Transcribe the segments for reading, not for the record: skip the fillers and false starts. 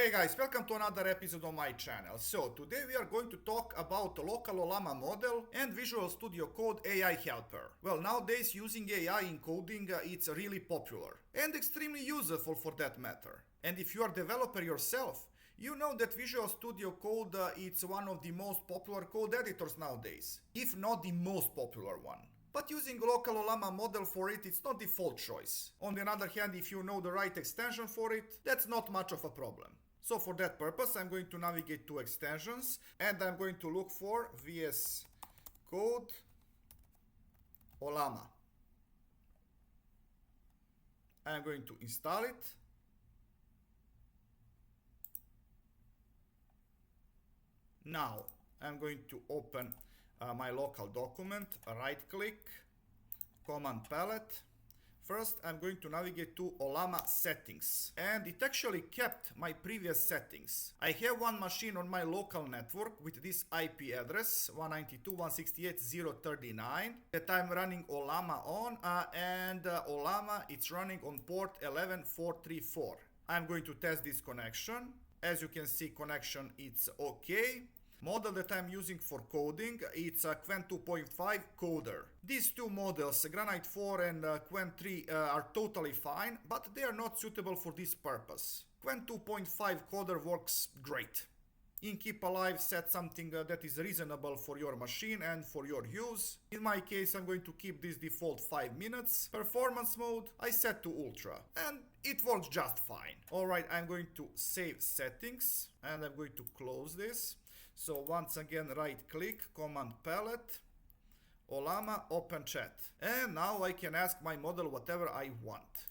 Hey guys, welcome to another episode on my channel. So today we are going to talk about the local Ollama model and Visual Studio Code AI helper. Well, nowadays using AI in coding it's really popular and extremely useful for that matter. And if you are a developer yourself, you know that Visual Studio Code it's one of the most popular code editors nowadays, if not the most popular one. But using local Ollama model for it, it's not the default choice. On the other hand, if you know the right extension for it, that's not much of a problem. So for that purpose, I'm going to navigate to extensions and I'm going to look for VSCode Ollama. I'm going to install it. Now I'm going to open my local document, right click, command palette. First, I'm going to navigate to Ollama settings, and it actually kept my previous settings. I have one machine on my local network with this IP address 192.168.0.39 that I'm running Ollama on, and Ollama it's running on port 11434. I'm going to test this connection. As you can see, connection it's okay. Model that I'm using for coding, it's a Qwen 2.5 coder. These two models, Granite 4 and Qwen 3 are totally fine, but they are not suitable for this purpose. Qwen 2.5 coder works great. In Keep Alive, set something that is reasonable for your machine and for your use. In my case, I'm going to keep this default 5 minutes. Performance mode, I set to Ultra, and it works just fine. Alright, I'm going to save settings, and I'm going to close this. So once again, right click, command palette, Ollama, open chat. And now I can ask my model whatever I want.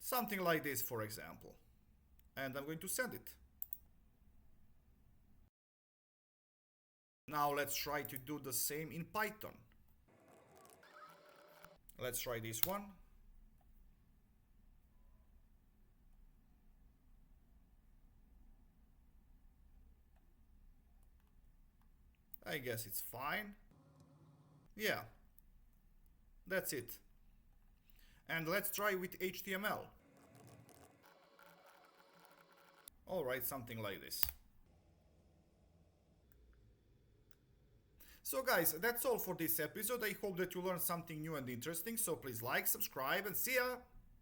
Something like this, for example. And I'm going to send it. Now let's try to do the same in Python. Let's try this one. I guess it's fine. Yeah, that's it. And let's try with HTML. Alright, something like this. So guys, that's all for this episode. I hope that you learned something new and interesting. So please like, subscribe, and see ya!